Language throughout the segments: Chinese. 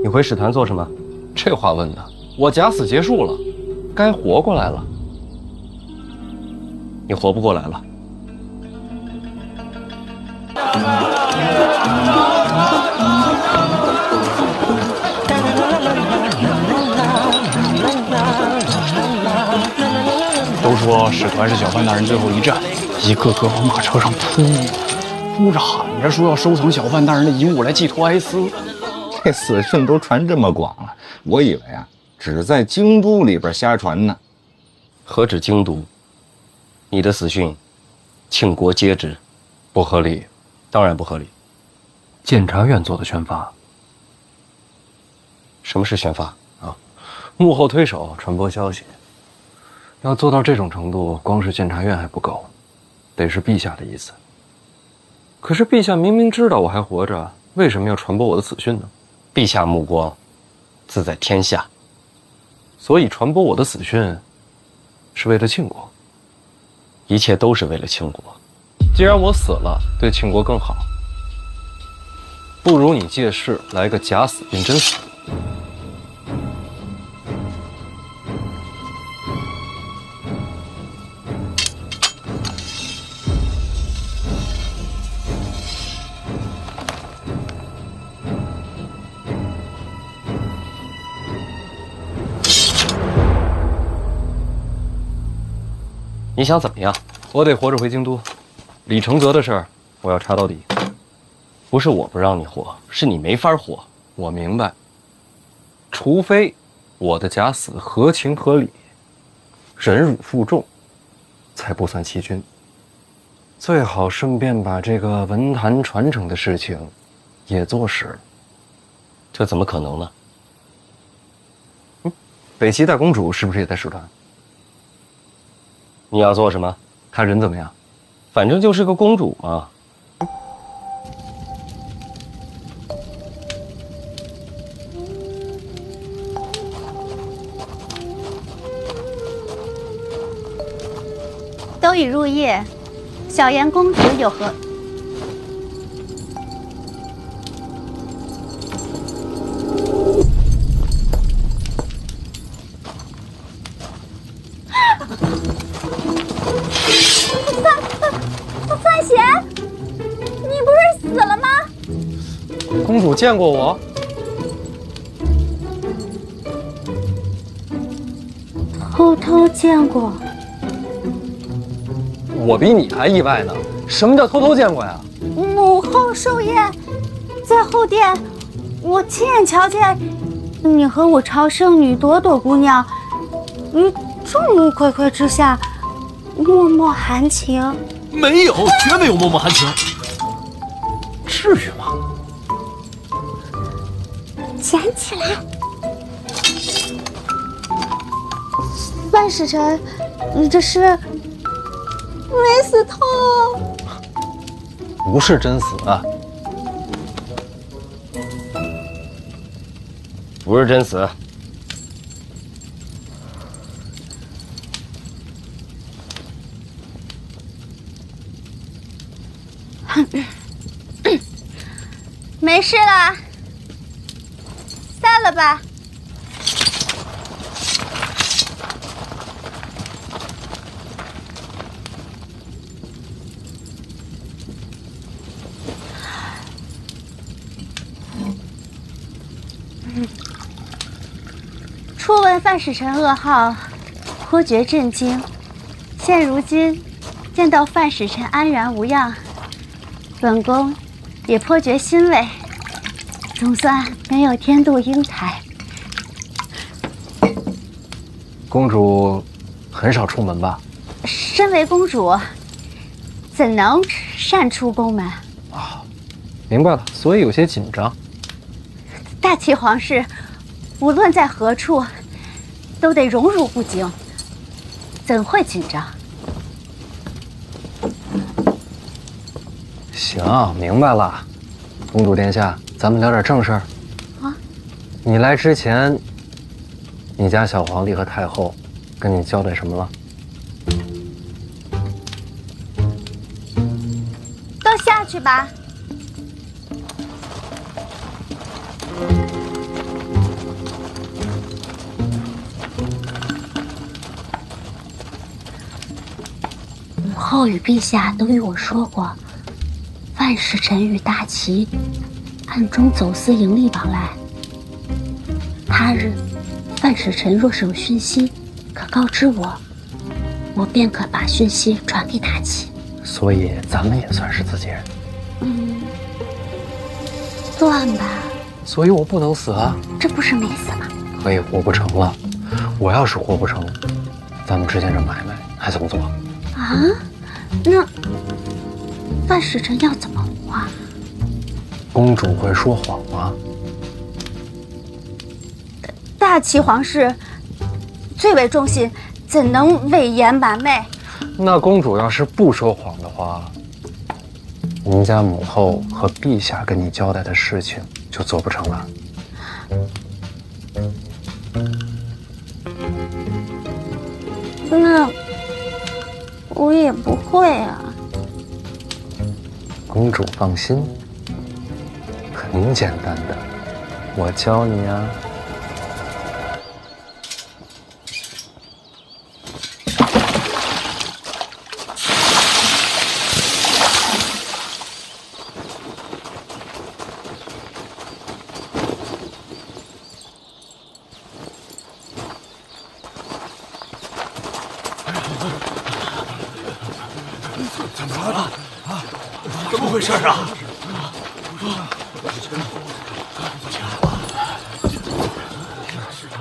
你回使团做什么？这话问的，我假死结束了，该活过来了。你活不过来了。都说使团是小范大人最后一战，一个个往马车上扑，哭着喊着说要收藏小范大人的遗物来寄托哀思。这死讯都传这么广了，我以为啊，只在京都里边瞎传呢。何止京都？你的死讯，庆国皆知，不合理，当然不合理。监察院做的宣发。什么是宣发啊？幕后推手传播消息。要做到这种程度，光是监察院还不够，得是陛下的意思。可是陛下明明知道我还活着，为什么要传播我的死讯呢？陛下目光自在天下，所以传播我的死讯是为了庆国。一切都是为了庆国。既然我死了，对庆国更好，不如你借势来个假死变真死。你想怎么样？我得活着回京都，李承泽的事儿我要查到底。不是我不让你活，是你没法活。我明白，除非我的假死合情合理，忍辱负重，才不算欺君。最好顺便把这个文坛传承的事情也做实了。这怎么可能呢？北齐大公主是不是也在使团？你要做什么？她人怎么样？反正就是个公主嘛。都已入夜，小颜公子有何？范闲，你不是死了吗？公主见过我？偷偷见过。我比你还意外呢！什么叫偷偷见过呀？母后寿宴，在后殿，我亲眼瞧见你和我朝圣女朵朵姑娘于众目睽睽之下脉脉含情。没有，绝没有脉脉含情。至于吗？捡起来。范使臣，你这是没死透？不是真死啊！不是真死。没事了，散了吧。初闻范使臣噩耗，颇觉震惊。现如今见到范使臣安然无恙，本宫也颇觉欣慰，总算没有天妒英才。公主很少出门吧？身为公主，怎能擅出宫门？啊，明白了，所以有些紧张。大齐皇室无论在何处，都得荣辱不惊，怎会紧张？行，明白了。公主殿下，咱们聊点正事儿。啊，你来之前，你家小皇帝和太后跟你交代什么了？都下去吧。后与陛下都与我说过，范使臣与大齐暗中走私盈利往来。他日范使臣若是有讯息，可告知我，我便可把讯息传给大齐。所以咱们也算是自己人。算吧。所以我不能死啊！这不是没死吗？可以活不成了。我要是活不成，咱们之间这买卖还怎么做？啊？那范使臣要怎么活啊？公主会说谎吗？大齐皇室最为忠信，怎能伪言瞒昧？那公主要是不说谎的话，您家母后和陛下跟你交代的事情就做不成了。那我也不会啊。公主放心，很简单的，我教你啊。怎么回事啊？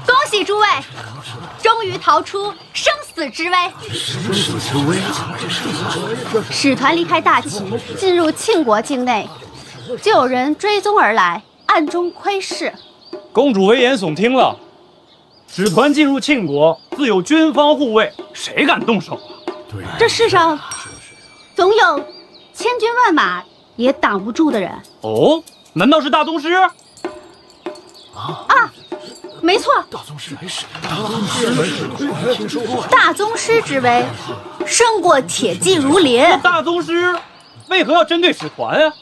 恭喜诸位，终于逃出生死之危。生死之危？使团离开大齐，进入庆国境内，就有人追踪而来，暗中窥视。公主危言耸听了，使团进入庆国，自有军方护卫，谁敢动手啊？对，这世上总有千军万马也挡不住的人。哦，难道是大宗师？啊，没错，大宗师来使，听说过。大宗师之威胜过铁骑如林。大宗师为何要针对使团啊？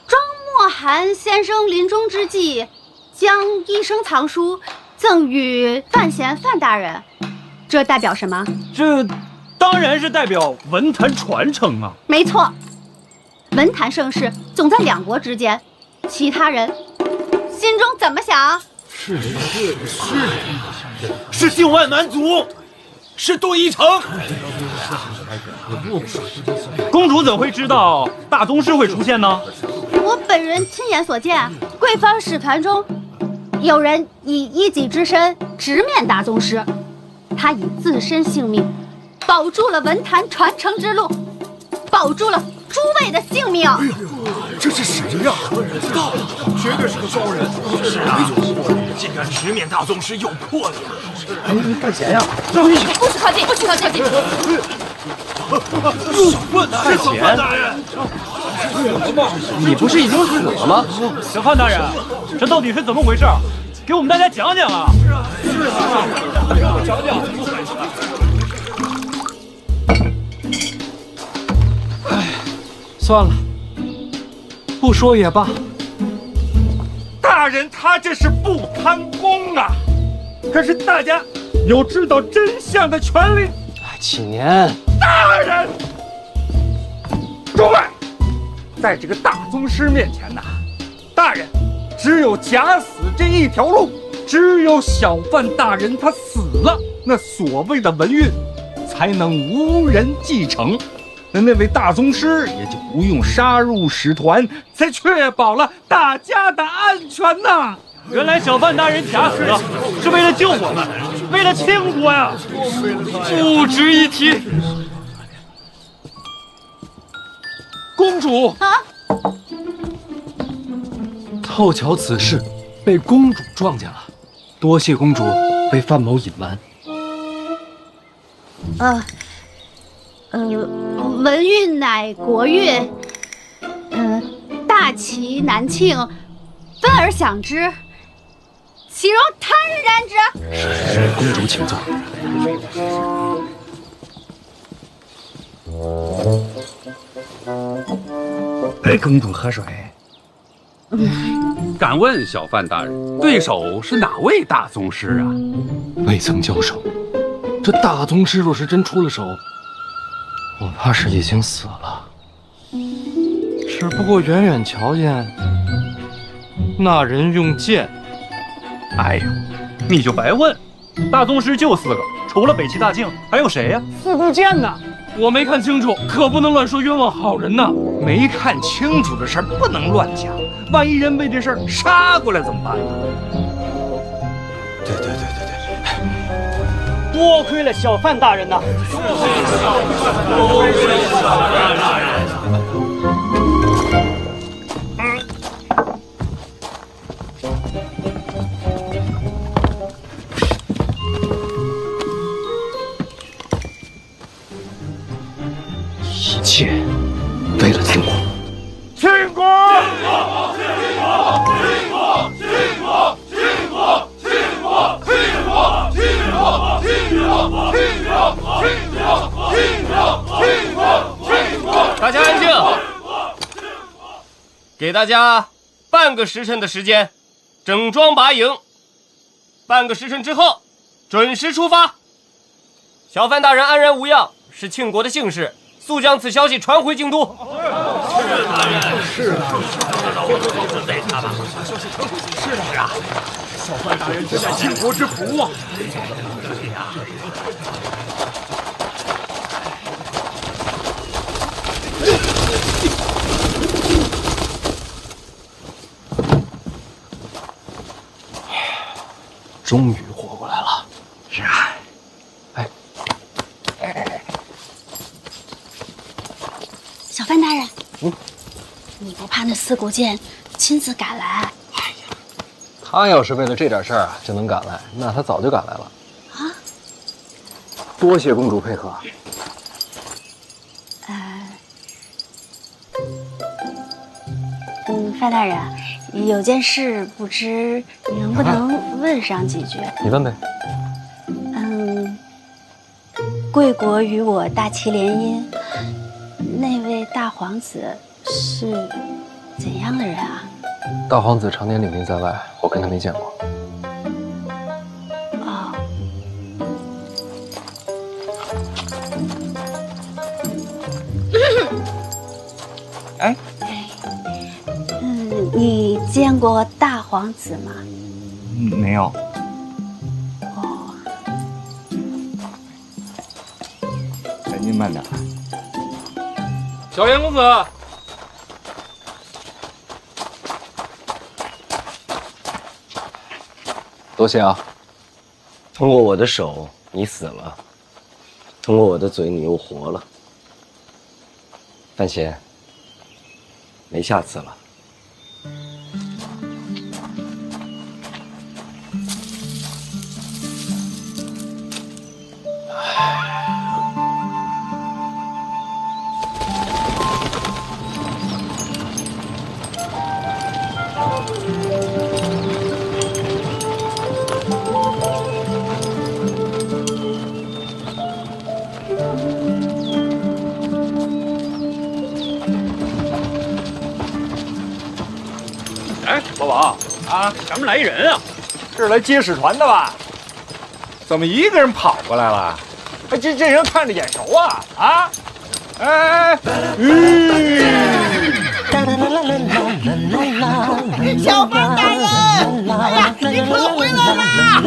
庄墨涵先生临终之际，将一生藏书赠予范闲范大人，这代表什么？这当然是代表文坛传承啊！没错，文坛盛世总在两国之间，其他人心中怎么想？是境外蛮族，是杜一城。公主怎会知道大宗师会出现呢？我本人亲眼所见，贵方使团中有人以一己之身直面大宗师，他以自身性命保住了文坛传承之路，保住了诸位的性命。这是谁呀？不知道，绝对是个高人。是啊，竟敢直面大宗师，有魄力。范闲呀，不许靠近，不许靠近！小范大人，小范大人，你不是已经死了吗？小范大人，这到底是怎么回事？给我们大家讲讲啊！给我讲讲。算了，不说也罢。大人他这是不贪功啊！可是大家有知道真相的权利。启年，大人，诸位，在这个大宗师面前呐，大人只有假死这一条路。只有小范大人他死了，那所谓的文运才能无人继承。那位大宗师也就不用杀入使团，才确保了大家的安全呐。原来小范大人假死了，是为了救我们，为了庆国呀，不值一提。公主啊！凑巧此事被公主撞见了，多谢公主为范某隐瞒。文运乃国运，大齐南庆，分而享之，岂容他人染指？是公主请坐。给公主喝水。敢问小范大人，对手是哪位大宗师啊？未曾交手，这大宗师若是真出了手，我怕是已经死了。只不过远远瞧见那人用剑，哎呦，你就白问，大宗师就4个，除了北齐大靖，还有谁呀？四顾剑呢？我没看清楚，可不能乱说冤枉好人呐。没看清楚的事儿不能乱讲，万一人为这事儿杀过来怎么办呢？对，多亏了小范大人呐！一切为了秦国。秦国！大家安静，给大家半个时辰的时间，整装拔营。半个时辰之后，准时出发。小范大人安然无恙，是庆国的幸事，速将此消息传回京都。是啊，小范大人这乃庆国之福啊！终于活过来了。是啊，小范大人，你不怕那四顾剑亲自赶来？他要是为了这点事儿就能赶来，那他早就赶来了。啊！多谢公主配合。范大人，有件事不知能不能问上几句？你问呗。贵国与我大齐联姻，那位大皇子是怎样的人啊？大皇子常年领兵在外，我跟他没见过。哦，哎，你见过大皇子吗？没有。哦，哎，您慢点。小严公子，多谢啊。通过我的手，你死了；通过我的嘴，你又活了。范闲，没下次了。哎，老王啊，前面来一人啊，是来接使团的吧？怎么一个人跑过来了？哎，这人看着眼熟啊！啊，哎，小范大人，哎呀，你可回来啦！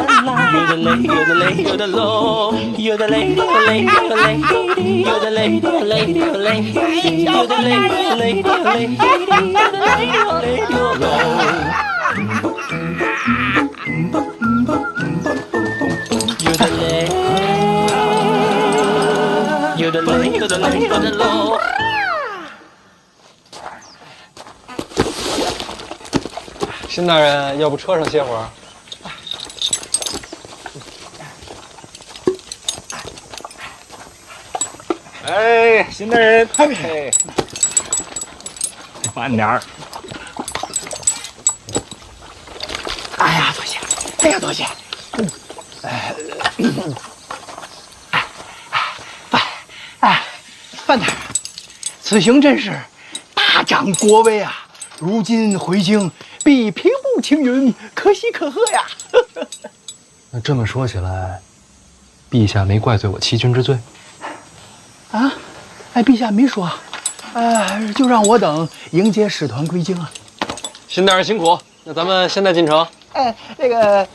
辛大人，要不车上歇会儿？哎，辛大人，哎，慢点儿。哎呀，多谢！哎呀，多谢！范大人，此行真是大展国威啊！如今回京，必平步青云，可喜可贺呀！那这么说起来，陛下没怪罪我欺君之罪？啊，哎，陛下没说，就让我等迎接使团归京啊。辛大人辛苦，那咱们现在进城。哎，那个，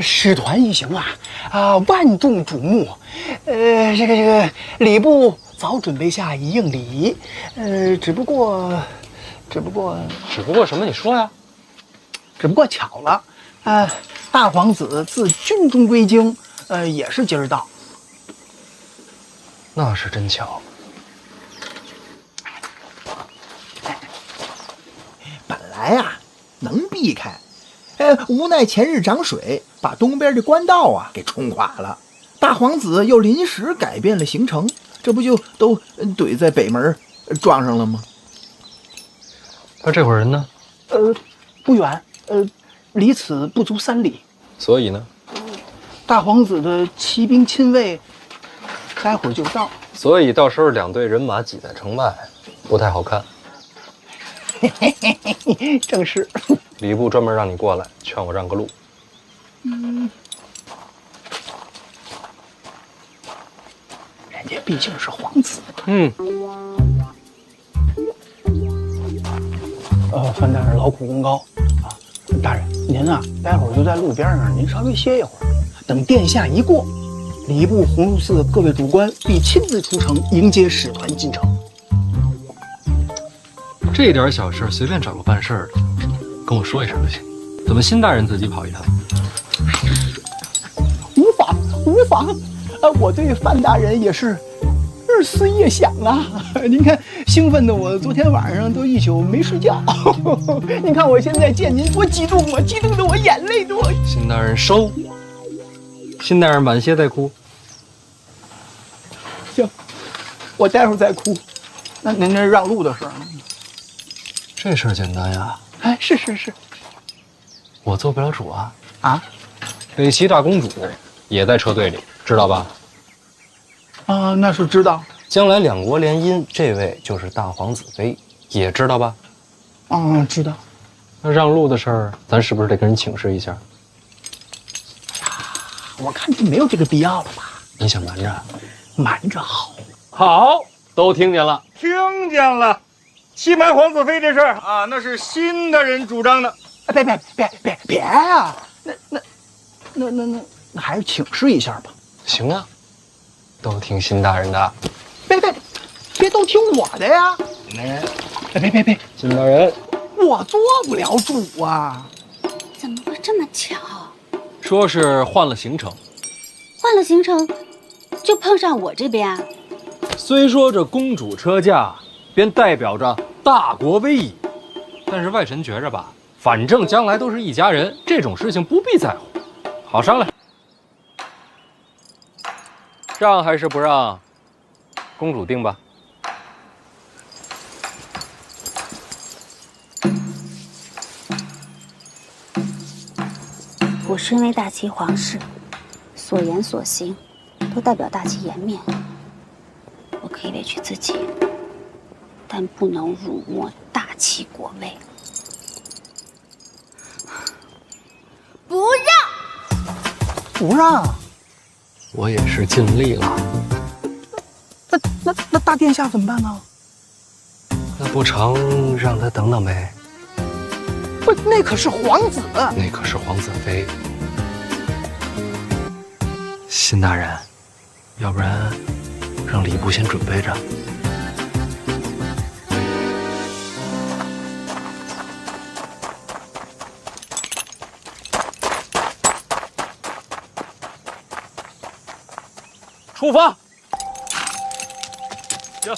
使团一行万众瞩目，这个礼部早准备下一应礼仪，只不过什么？你说呀。只不过巧了，大皇子自军中归京，也是今儿到。那是真巧。本来能避开，无奈前日涨水，把东边的官道给冲垮了。大皇子又临时改变了行程，这不就都怼在北门撞上了吗？他这伙人呢？不远，离此不足3里。所以呢？大皇子的骑兵亲卫，待会儿就到。所以到时候2队人马挤在城外，不太好看。正是。礼部专门让你过来，劝我让个路。人家毕竟是皇子嘛。范大人劳苦功高啊！大人，您待会儿就在路边上，您稍微歇一会儿，等殿下一过，礼部鸿胪寺各位主官必亲自出城迎接使团进城。这点小事随便找个办事儿的，跟我说一声就行。怎么辛大人自己跑一趟？无妨，我对范大人也是日思夜想啊！您看，兴奋的我昨天晚上都一宿没睡觉。您看我现在见您多激动啊，激动的我眼泪都……辛大人收。辛大人晚些再哭。行，我待会儿再哭。那您这让路的事儿呢？这事儿简单呀。哎，是，我做不了主啊。北齐大公主也在车队里，知道吧？啊，那是知道。将来2国联姻，这位就是大皇子妃，也知道吧？啊，知道。那让路的事儿，咱是不是得跟人请示一下？我看就没有这个必要了吧？你想瞒着？瞒着好。好，都听见了，听见了。欺瞒皇子妃这事儿啊，那是辛大人主张的。别呀！那还是请示一下吧。行啊，都听辛大人的。别都听我的呀！别，辛大人，我做不了主啊！怎么会这么巧？说是换了行程，换了行程，就碰上我这边啊。虽说这公主车驾便代表着大国威仪，但是外臣觉着吧，反正将来都是一家人，这种事情不必在乎，好商量。让还是不让，公主定吧。我身为大齐皇室，所言所行都代表大齐颜面。我可以委屈自己，但不能辱没大齐国威。不让。我也是尽力了。那大殿下怎么办呢？那不成，让他等等呗。不，那可是皇子。那可是皇子妃。辛大人，要不然让礼部先准备着。出发。行。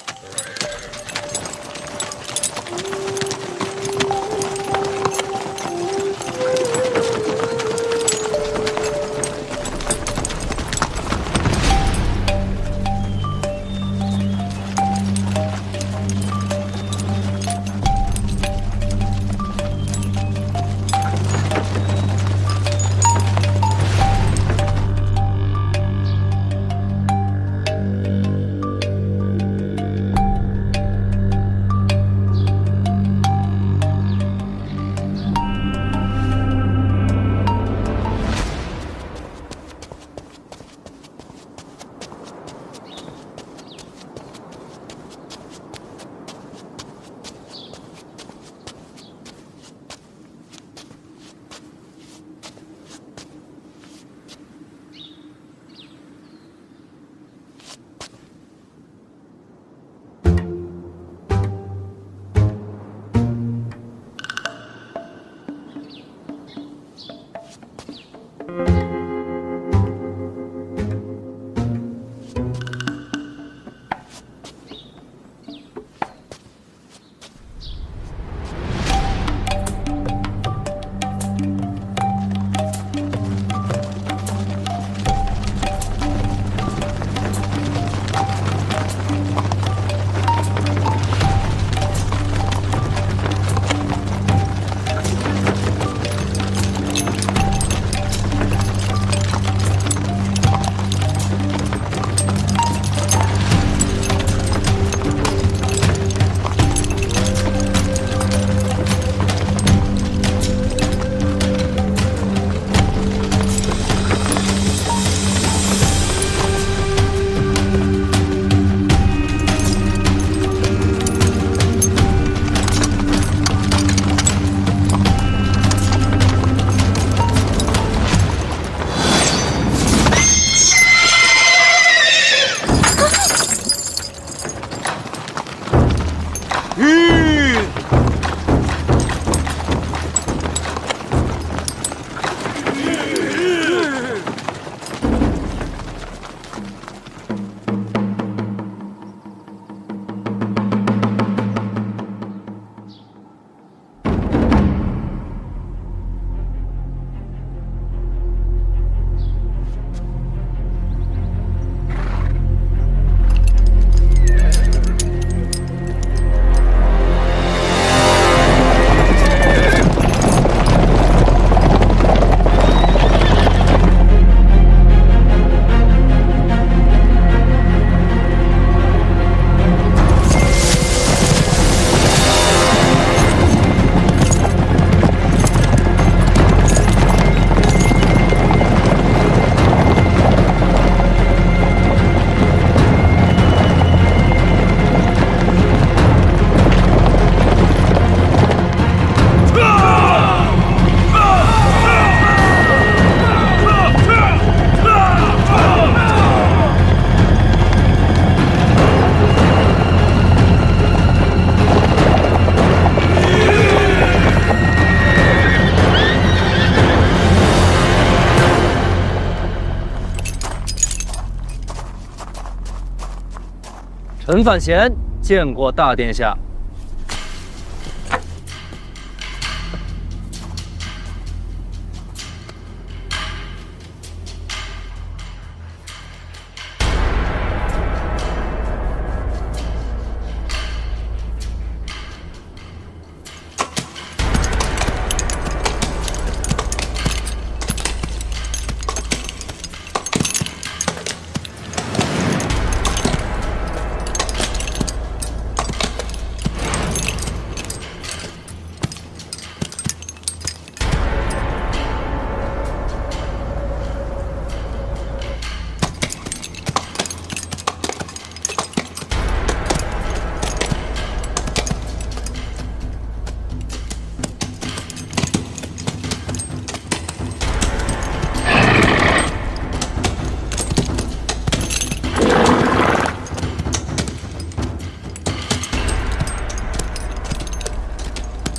陈范闲见过大殿下。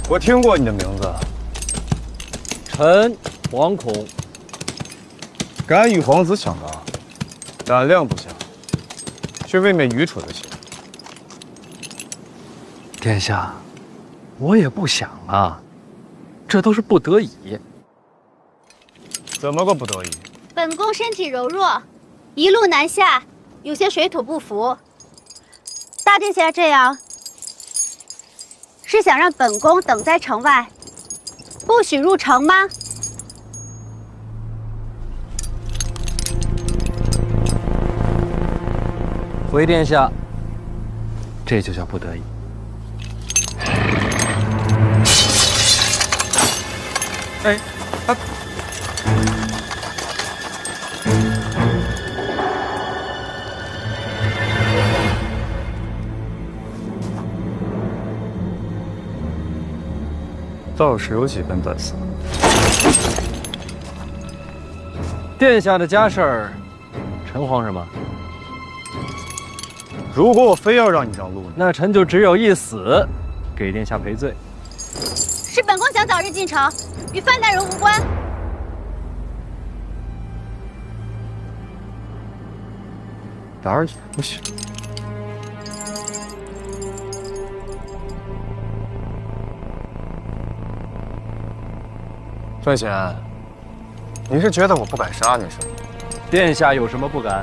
我听过你的名字，臣惶恐。敢与皇子相当，胆量不小，却未免愚蠢了些。殿下，我也不想啊，这都是不得已。怎么个不得已？本宫身体柔弱，一路南下，有些水土不服。大殿下这样，是想让本宫等在城外，不许入城吗？回殿下，这就叫不得已。哎，啊！倒是有几分本事。殿下的家事儿，臣慌什么？如果我非要让你让路呢？那臣就只有一死，给殿下赔罪。是本宫想早日进城，与范大人无关。胆儿也不小。范闲，你是觉得我不敢杀你是吗？殿下有什么不敢？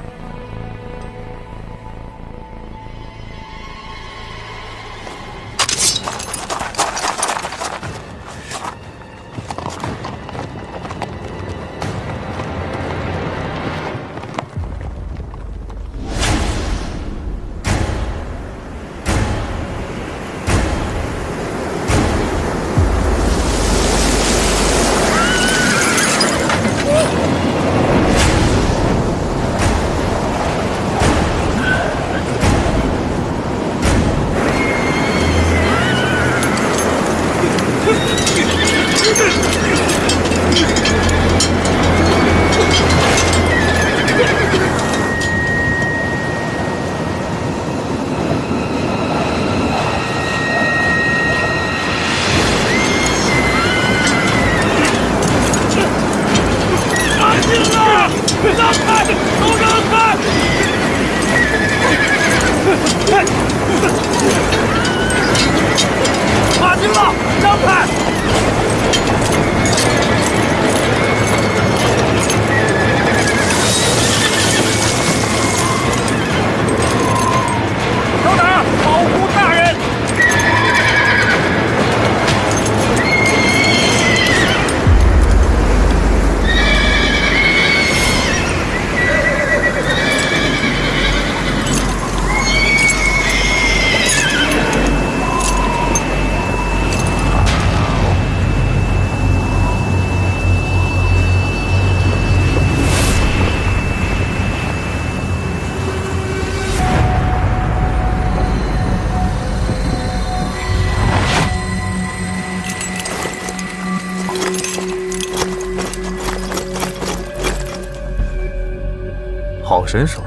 好身手，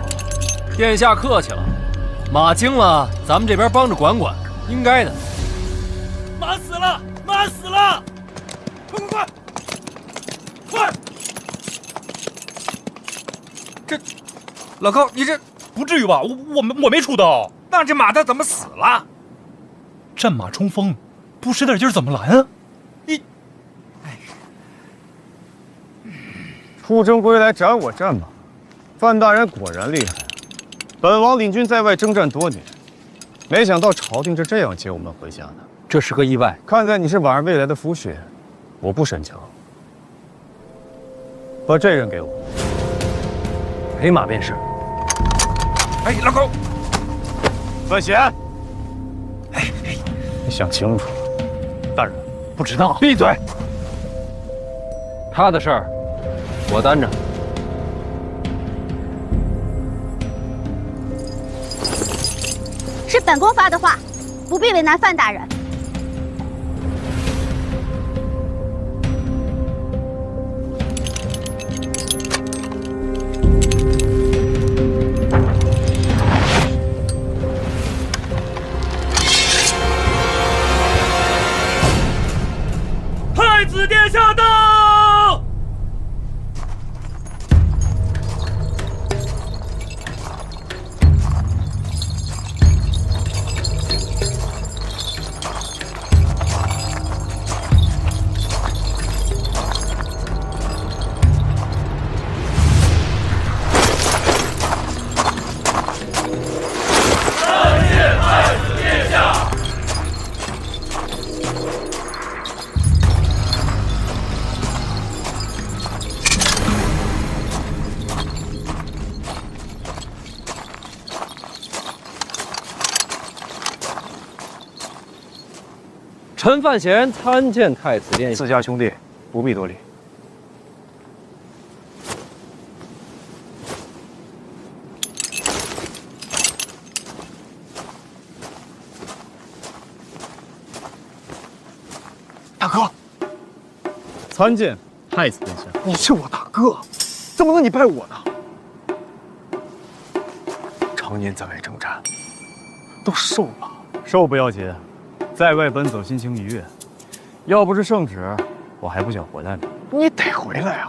殿下客气了，马惊了，咱们这边帮着管管，应该的。马死了，马死了！快！这，老高，你这不至于吧？我没出刀，那这马它怎么死了？战马冲锋，不使点劲怎么拦啊？出征归来斩我战马。范大人果然厉害，本王领军在外征战多年，没想到朝廷是这样接我们回家的。这是个意外。看在你是婉儿未来的福血，我不深究。把这人给我，陪马便是。哎，老高，范闲，你想清楚了。大人不知道。闭嘴！他的事儿，我担着。是本宫发的话，不必为难范大人。太子殿下到！臣范闲参见太子殿下。自家兄弟，不必多礼。大哥，参见太子殿下。你是我大哥，怎么能你拜我呢？常年在外征战，都瘦了。瘦不要紧，在外奔走，心情愉悦。要不是圣旨，我还不想回来呢。你得回来啊！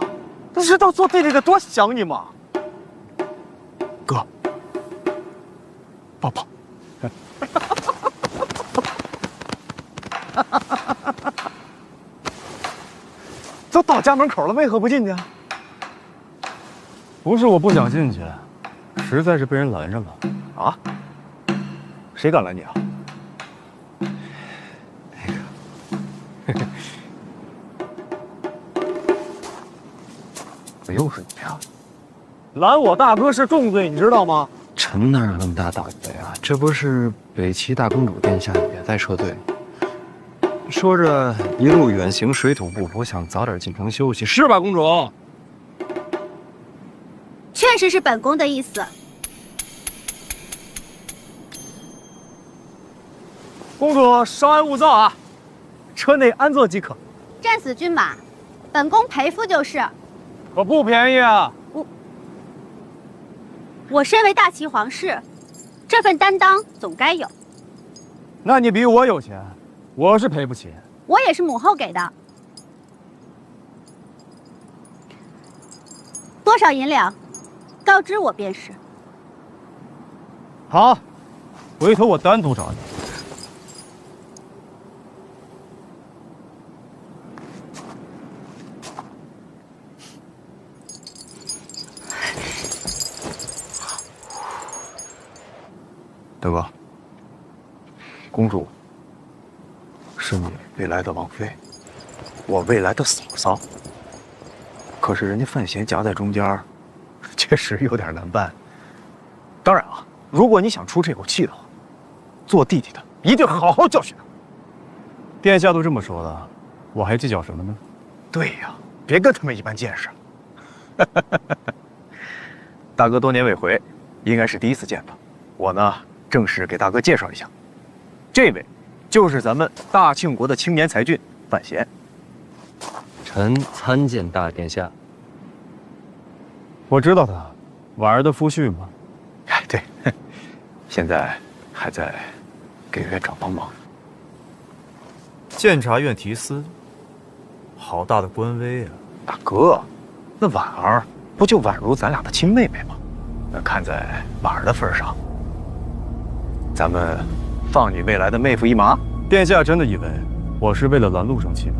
不知道做弟弟的多想你吗？哥，抱抱。都到家门口了，为何不进去？不是我不想进去，实在是被人拦着了。啊？谁敢拦你啊？又是你呀！拦我大哥是重罪，你知道吗？臣哪有那么大胆子呀？这不是北齐大公主殿下也在车队吗？说着一路远行，水土不服，想早点进城休息，是吧，公主？确实是本宫的意思。公主稍安勿躁啊，车内安坐即可。战死军马，本宫陪付就是。可不便宜啊！我身为大齐皇室，这份担当总该有。那你比我有钱，我是赔不起。我也是母后给的。多少银两，告知我便是。好，回头我单独找你。大哥，公主是你未来的王妃，我未来的嫂嫂。可是人家范闲夹在中间，确实有点难办。当然啊，如果你想出这口气的话，做弟弟的一定好好教训他。殿下都这么说了，我还计较什么呢？对呀，别跟他们一般见识。大哥多年未回，应该是第一次见吧？我呢，正式给大哥介绍一下，这位就是咱们大庆国的青年才俊范闲。臣参见大殿下。我知道他，婉儿的夫婿吗？哎，对，现在还在给院长帮忙。监察院提司，好大的官威啊！大哥，那婉儿不就宛如咱俩的亲妹妹吗？那看在婉儿的份上，咱们放你未来的妹夫一马。殿下真的以为我是为了拦路生气吗？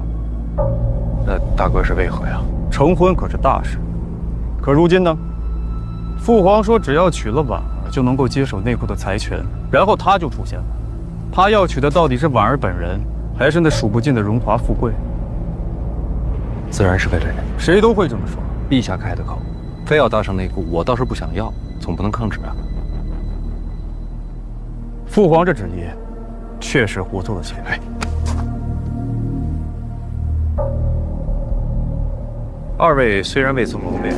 那大哥是为何呀？成婚可是大事，可如今呢？父皇说，只要娶了婉儿，就能够接手内库的财权，然后他就出现了。他要娶的到底是婉儿本人，还是那数不尽的荣华富贵？自然是为了人，谁都会这么说。陛下开的口，非要搭上内库，我倒是不想要，总不能抗旨啊。父皇这旨意，确实糊涂了些。二位虽然未曾谋面，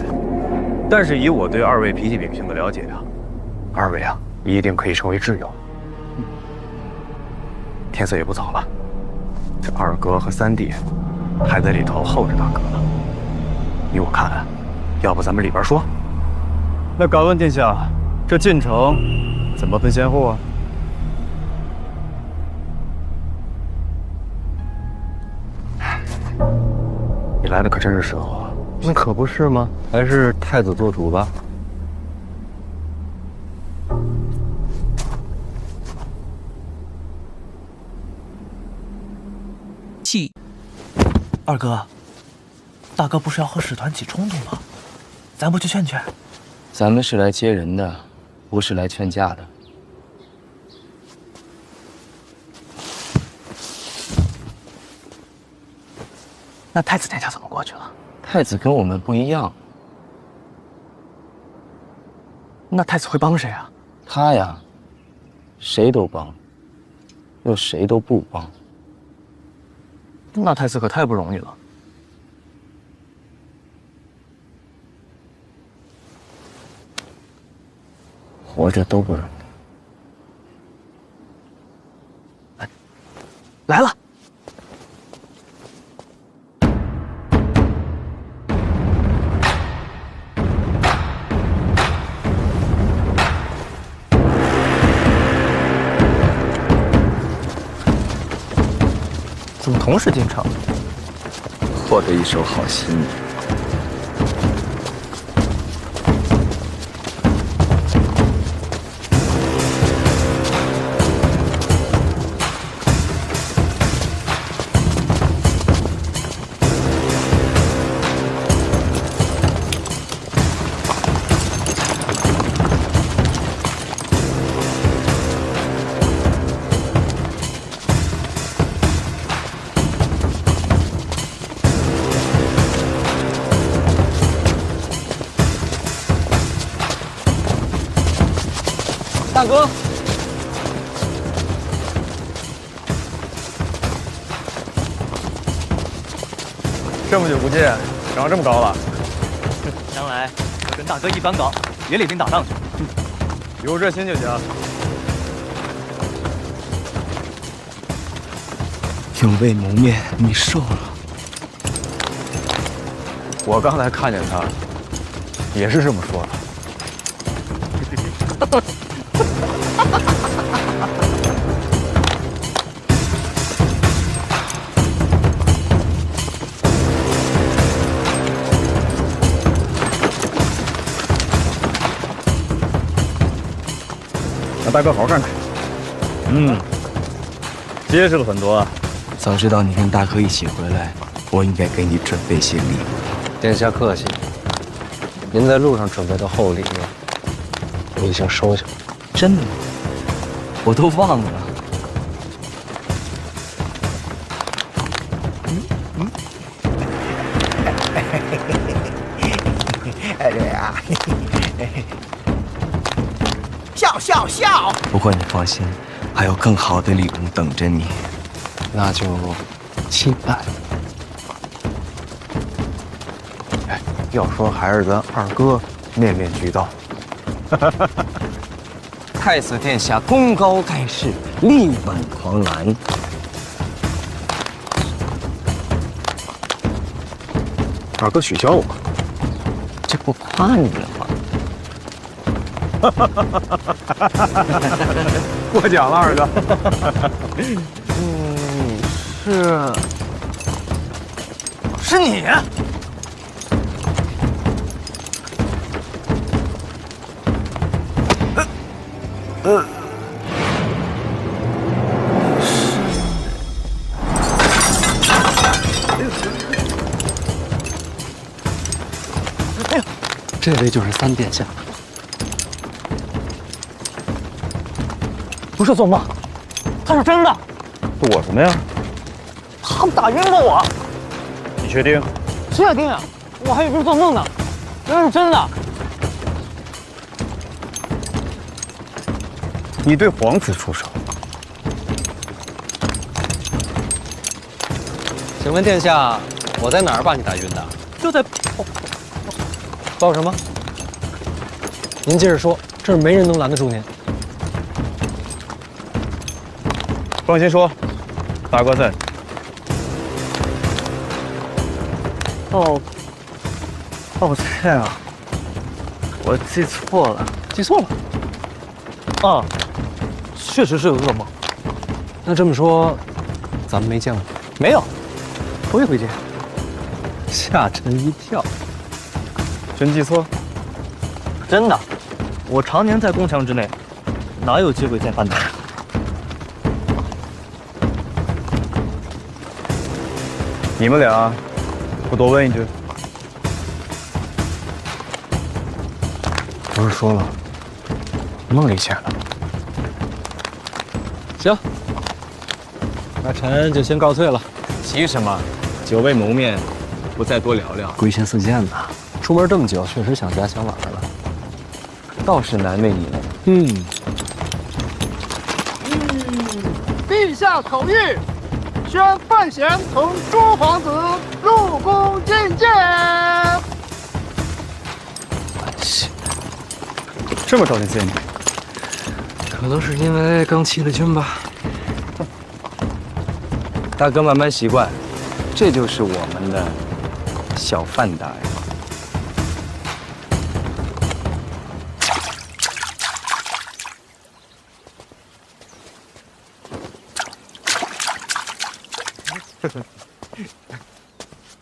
但是以我对二位脾气秉性的了解啊，二位啊一定可以成为挚友。天色也不早了，这二哥和三弟还在里头候着大哥呢。依我看，要不咱们里边说？那敢问殿下，这进城怎么分先后啊？你来的可真是时候啊！那可不是吗？还是太子做主吧。二哥，大哥不是要和使团起冲突吗？咱不去劝劝？咱们是来接人的，不是来劝架的。那太子殿下怎么过去了？太子跟我们不一样。那太子会帮谁啊？他呀，谁都帮，又谁都不帮。那太子可太不容易了。活着都不容易。来了。怎么同时进城？获得一手好心。大哥，这么久不见，长这么高了。将来要跟大哥一般高，也得跟打仗去。有这心就行。有位谋面，你瘦了。我刚才看见他，也是这么说的。让大哥好好看看。结实了很多啊。早知道你跟大哥一起回来，我应该给你准备些礼物。殿下客气，您在路上准备的厚礼，我已经收下了。真的？我都忘了。哎呀，笑！不过你放心，还有更好的礼物等着你。那就期待。哎，要说还是咱二哥面面俱到。太子殿下功高盖世，力挽狂澜。二哥取消我，这不夸你了吗？过奖了，二哥。是你。这位就是三殿下。不是做梦，他是真的。躲什么呀？他们打晕了我。你确定？确定啊，我还以为是做梦呢，原来是真的。你对皇子出手？请问殿下，我在哪儿把你打晕的？就在报什么？您接着说，这儿没人能拦得住您。放心说，大哥在。抱歉啊，我记错了。记错了？啊，确实是个噩梦。那这么说，咱们没见过？没有，头一回见。吓臣一跳。真记错？真的，我常年在宫墙之内，哪有机会见范大人？你们俩，我多问一句。不是说了，梦里见的。行，那臣就先告退了。急什么？久未谋面，不再多聊聊。归心似箭呐，出门这么久，确实想家想哪儿了。倒是难为你了。陛下口谕，宣范闲同诸皇子入宫觐见。这么着急见你？可能是因为刚起了军吧。大哥慢慢习惯，这就是我们的小范大人。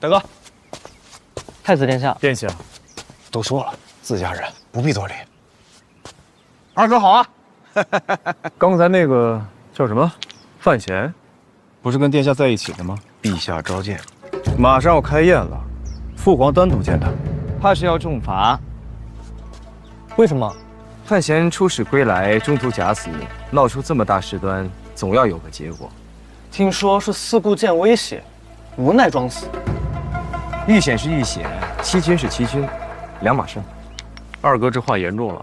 大哥，太子殿下，殿下，都说了，自家人不必多礼。二哥好啊！刚才那个叫什么范闲，不是跟殿下在一起的吗？陛下召见，马上要开宴了，父皇单独见他，怕是要重罚。为什么？范闲出使归来，中途假死，闹出这么大事端，总要有个结果。听说是四顾见威胁，无奈装死。遇险是遇险，欺君是欺君，两码事。二哥这话严重了。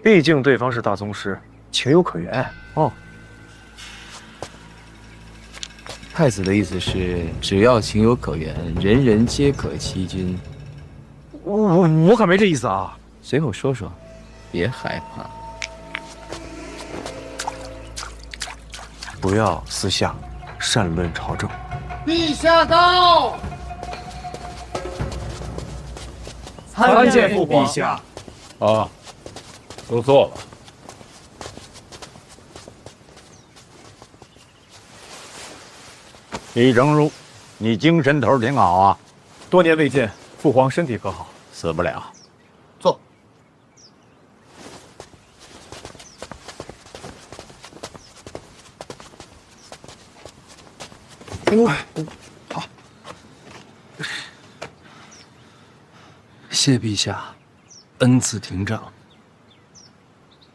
毕竟对方是大宗师，情有可原。哦，太子的意思是，只要情有可原，人人皆可欺君。我可没这意思啊。随口说说，别害怕。不要私下擅论朝政。陛下到。参见父皇。陛下。啊，都坐了。李正如，你精神头挺好啊。多年未见，父皇身体可好？死不了。坐。好。谢陛下，恩赐廷杖。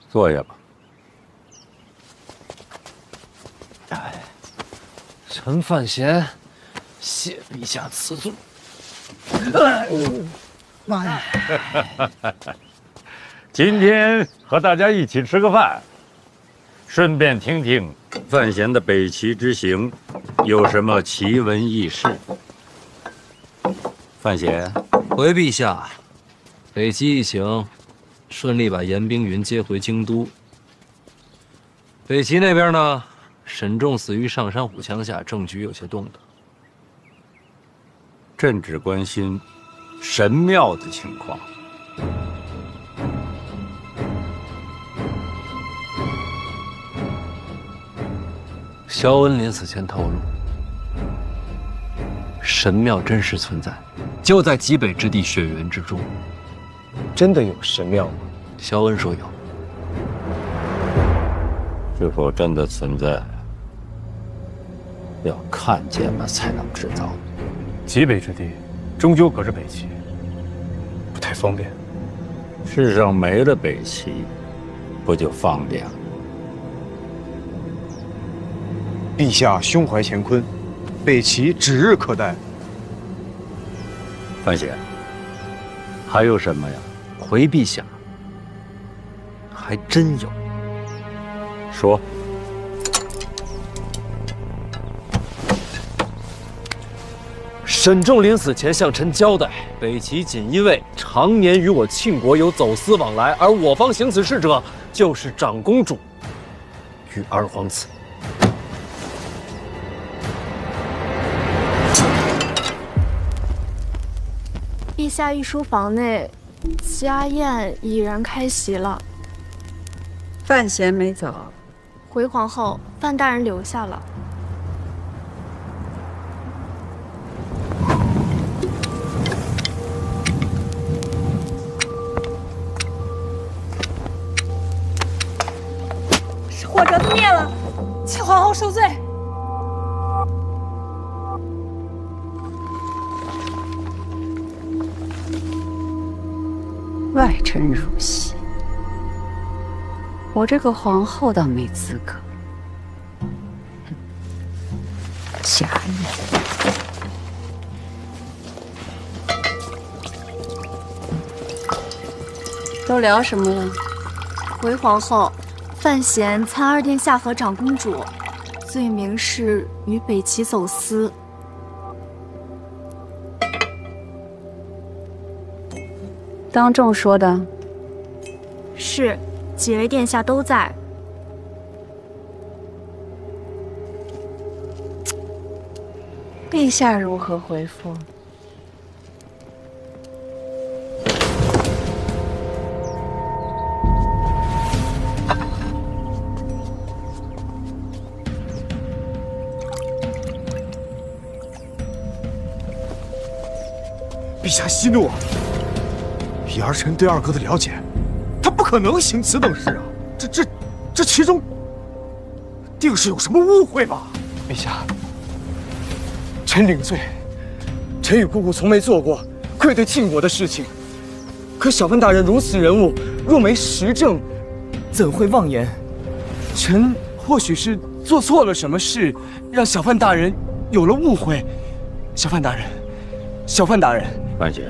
坐下吧。臣范闲，谢陛下赐座。妈呀！今天和大家一起吃个饭，顺便听听范闲的北齐之行有什么奇闻异事。范闲，回陛下，北齐一行顺利把严冰云接回京都。北齐那边呢，沈仲死于上山虎枪下，政局有些动荡。朕只关心神庙的情况。萧恩临死前透露，神庙真实存在，就在极北之地雪原之中。真的有神庙吗？萧恩说有。是否真的存在，要看见了才能知道。极北之地，终究可是北齐，不太方便。世上没了北齐，不就方便了？陛下胸怀乾坤，北齐指日可待。范闲，还有什么呀？回陛下，还真有。说。沈仲临死前向臣交代，北齐锦衣卫常年与我庆国有走私往来，而我方行此事者就是长公主与二皇子。陛下御书房内，家宴已然开席了。范闲没走，回皇后，范大人留下了。火折子灭了，请皇后受罪。外臣入席，我这个皇后倒没资格。假意。都聊什么了？回皇后，范闲参二殿下和长公主，罪名是与北齐走私。当众说的？是，几位殿下都在。陛下如何回复？陛下息怒啊！以儿臣对二哥的了解，他不可能行此等事啊！这其中定是有什么误会吧？陛下，臣领罪。臣与姑姑从没做过愧对庆国的事情。可小范大人如此人物，若没实证，怎会妄言？臣或许是做错了什么事，让小范大人有了误会。小范大人，小范大人。范闲，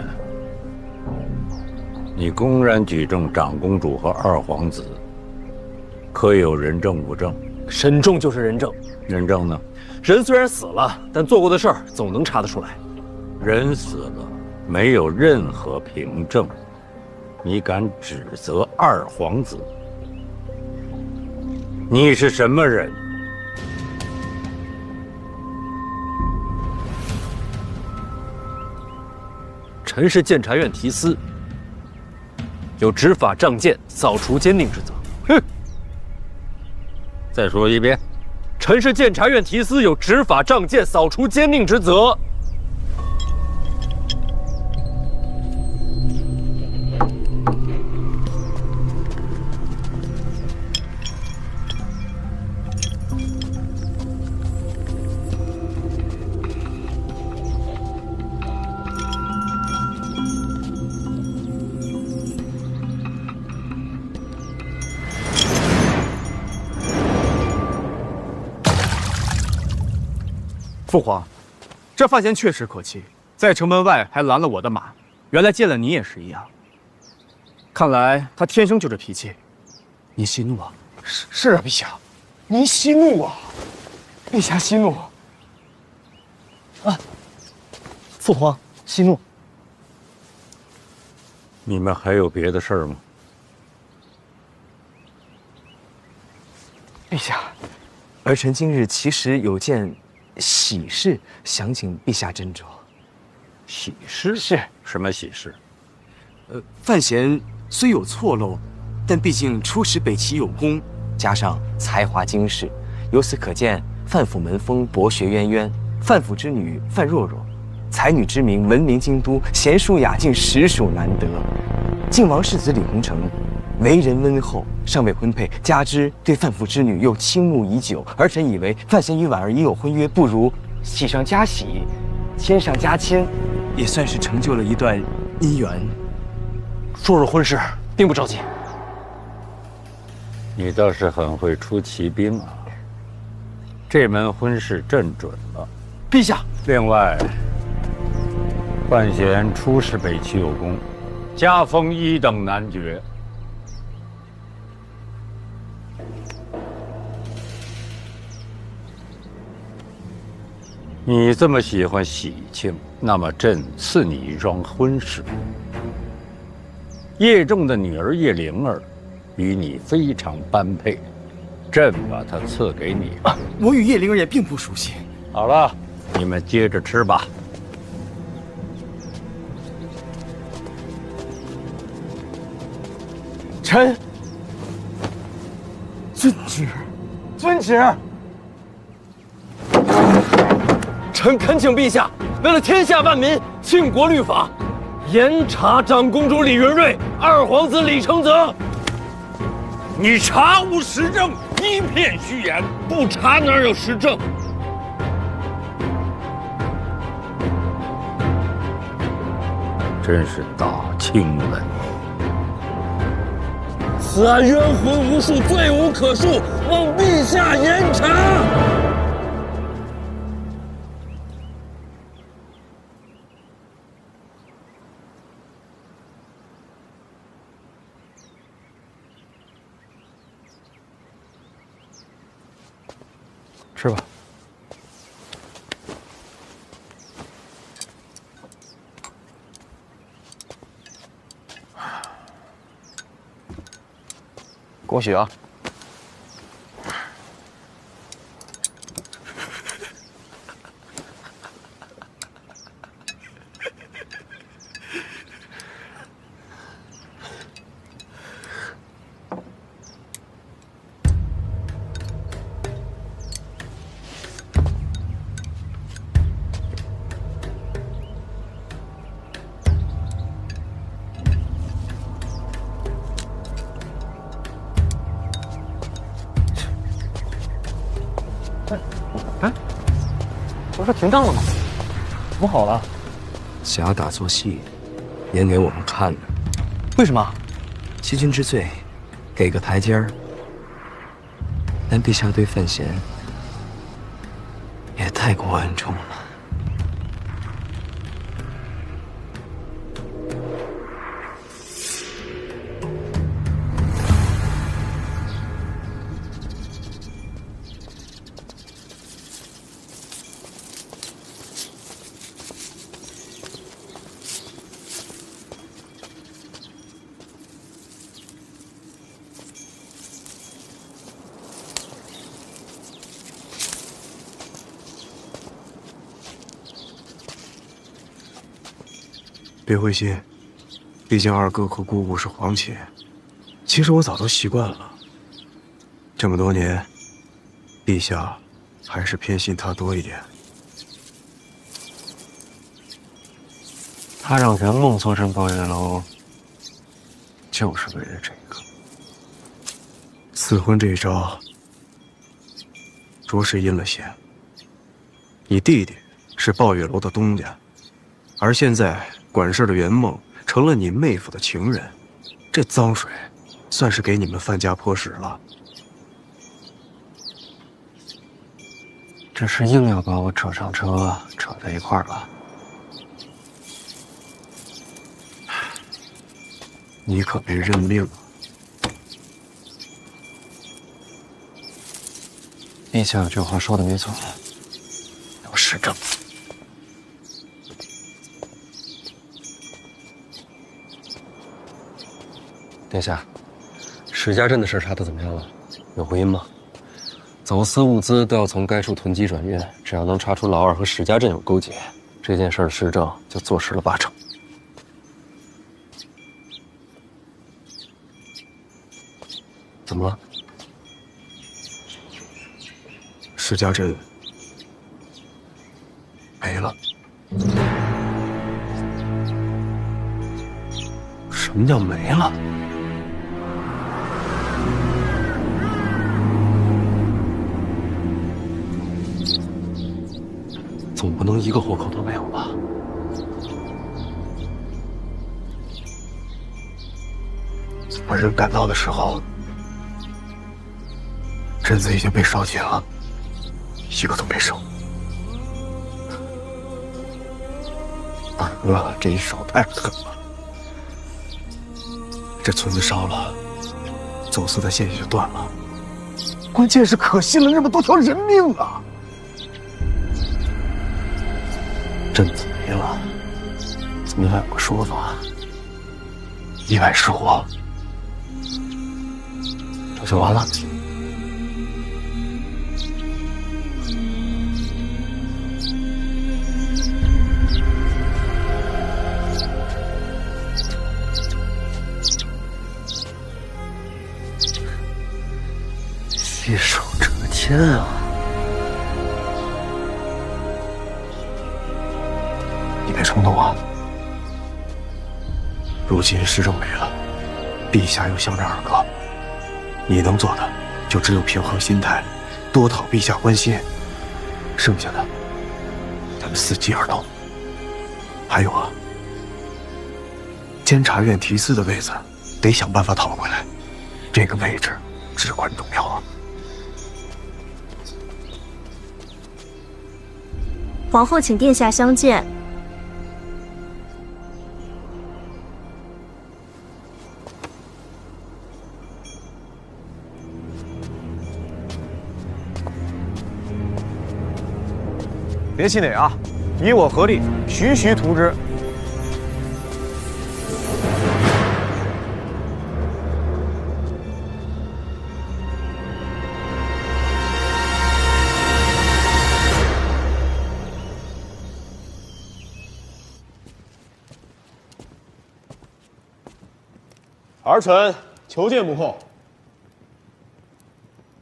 你公然举证长公主和二皇子，可有人证物证？沈仲就是人证。人证呢？人虽然死了，但做过的事儿总能查得出来。人死了，没有任何凭证，你敢指责二皇子？你是什么人？臣是监察院提司，有执法仗剑、扫除奸佞之责。哼！再说一遍。臣是监察院提司，有执法仗剑、扫除奸佞之责。父皇，这范闲确实可气，在城门外还拦了我的马，原来见了你也是一样。看来他天生就这脾气。您息怒啊！是啊，陛下，您息怒啊！陛下息怒啊！父皇息怒。你们还有别的事儿吗？陛下，儿臣今日其实有件喜事，想请陛下斟酌。喜事是什么喜事？范闲虽有错漏，但毕竟出使北齐有功，加上才华经世，由此可见，范府门风博学渊渊，范府之女范若若，才女之名闻名京都，贤淑雅静，实属难得。晋王世子李弘成，为人温厚，尚未婚配，加之对范府之女又倾慕已久，儿臣以为范闲与婉儿已有婚约，不如喜上加喜，牵上加牵，也算是成就了一段姻缘。说说婚事，并不着急。你倒是很会出奇兵啊！这门婚事朕准了。陛下。另外，范闲出使北齐有功，加封一等男爵。你这么喜欢喜庆，那么朕赐你一桩婚事。叶仲的女儿叶灵儿，与你非常般配，朕把她赐给你了。我与叶灵儿也并不熟悉。好了，你们接着吃吧。臣遵旨，遵旨。臣恳请陛下，为了天下万民，庆国律法，严查长公主李云瑞、二皇子李承泽。你查无实证，一片虚言，不查哪有实证？真是大清了你！此案冤魂无数，罪无可恕，望陛下严查。吃吧。恭喜啊！不是停当了吗？怎么好了？想要打做戏，演给我们看的。为什么？欺君之罪，给个台阶儿。但陛下对范闲也太过恩宠了。别灰心，毕竟二哥和姑姑是皇亲。其实我早都习惯了。这么多年，陛下还是偏信他多一点。他让圆梦坐镇抱月楼，就是为了这个。赐婚这一招，着实阴了些。你弟弟是抱月楼的东家，而现在管事的圆梦成了你妹夫的情人，这脏水算是给你们范家泼屎了。这是硬要把我扯上车，扯在一块儿了。你可别认命啊！陛下这话说的没错，要实证。殿下，史家镇的事查得怎么样了？有回音吗？走私物资都要从该处囤积转运，只要能查出老二和史家镇有勾结，这件事的实证就坐实了80%。怎么了？史家镇没了。什么叫没了？总不能一个活口都没有吧？我人赶到的时候，镇子已经被烧尽了，一个都没剩。二哥这一手太狠了，这村子烧了，走私的线也就断了。关键是可惜了那么多条人命啊！镇子没了，怎么还有个说法？意外失火，这就完了。一手遮天啊！你别冲动啊！如今时政没了，陛下又想着二哥，你能做的就只有平衡心态，多讨陛下欢心。剩下的，咱们伺机而动。还有啊，监察院提司的位子得想办法讨回来，这个位置至关重要啊！皇后请殿下相见。别气馁啊，你我合力，徐徐图之。儿臣求见母后。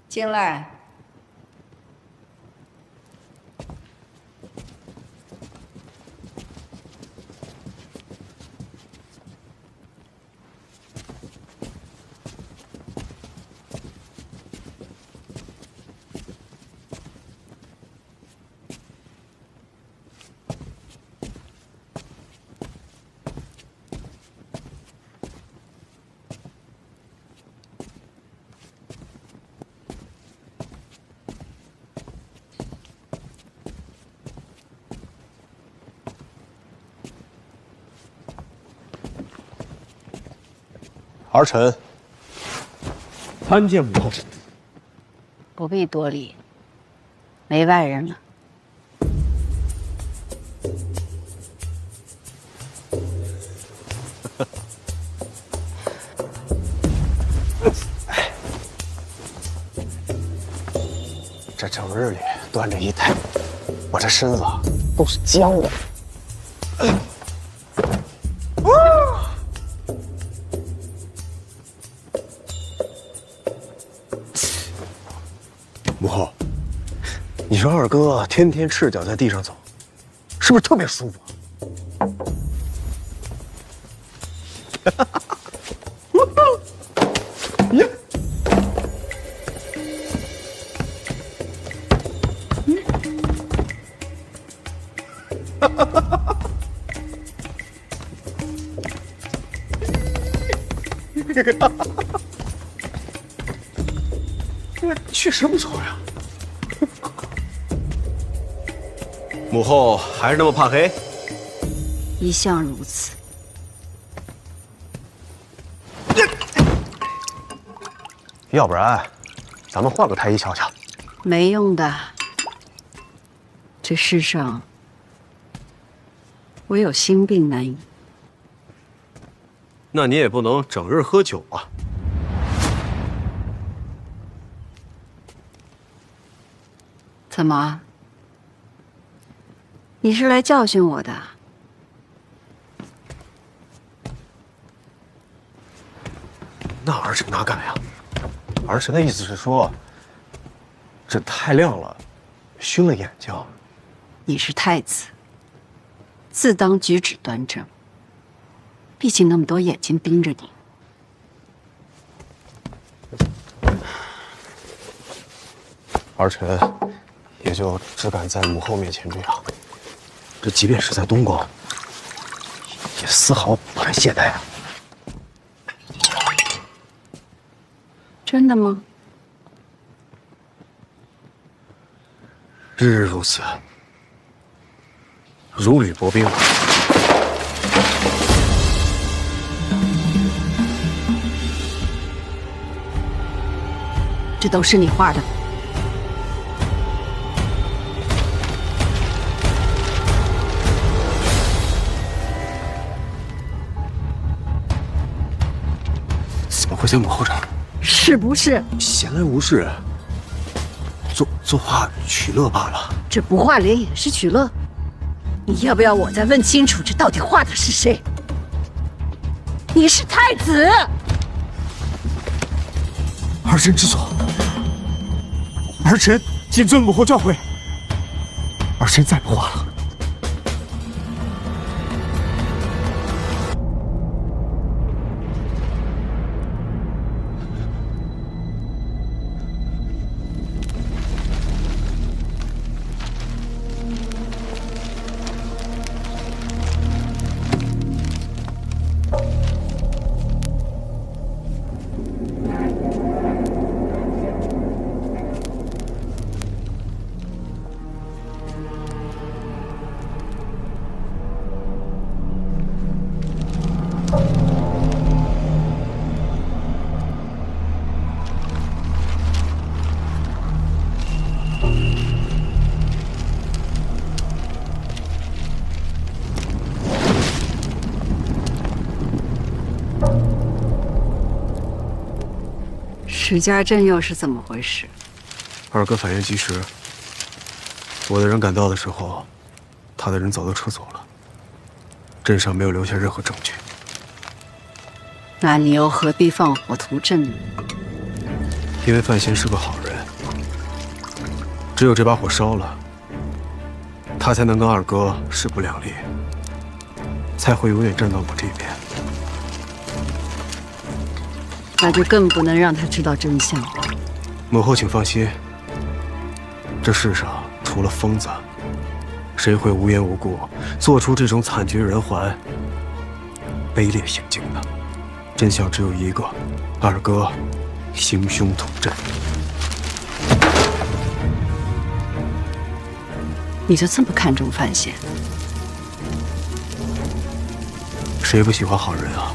进来。儿臣参见母后。不必多礼，没外人了。这整日里端着一台，我这身子都是僵的。母后，你说二哥天天赤脚在地上走，是不是特别舒服？呀！确实不错呀。母后还是那么怕黑？一向如此。要不然，咱们换个太医瞧瞧。没用的。这世上唯有心病难医。那你也不能整日喝酒啊。怎么？你是来教训我的？那儿臣哪敢呀？儿臣的意思是说，这太亮了，熏了眼睛。你是太子，自当举止端正。毕竟那么多眼睛盯着你。儿臣也就只敢在母后面前这样。这即便是在东宫，也丝毫不敢懈怠啊。真的吗？日日如此，如履薄冰。这都是你画的。怎么会在母后这儿？是不是？闲来无事，作画取乐罢了。这不画脸也是取乐？你要不要我再问清楚，这到底画的是谁？你是太子。儿臣知错，儿臣谨遵母后教诲，儿臣再不画了。史家镇又是怎么回事？二哥反应及时，我的人赶到的时候，他的人早都撤走了，镇上没有留下任何证据。那你又何必放火屠镇呢？因为范闲是个好人，只有这把火烧了，他才能跟二哥势不两立，才会永远站到我这边。那就更不能让他知道真相。母后，请放心，这世上除了疯子，谁会无缘无故做出这种惨绝人寰、卑劣行径呢？真相只有一个：二哥行凶图镇。你就这么看重范闲？谁不喜欢好人啊？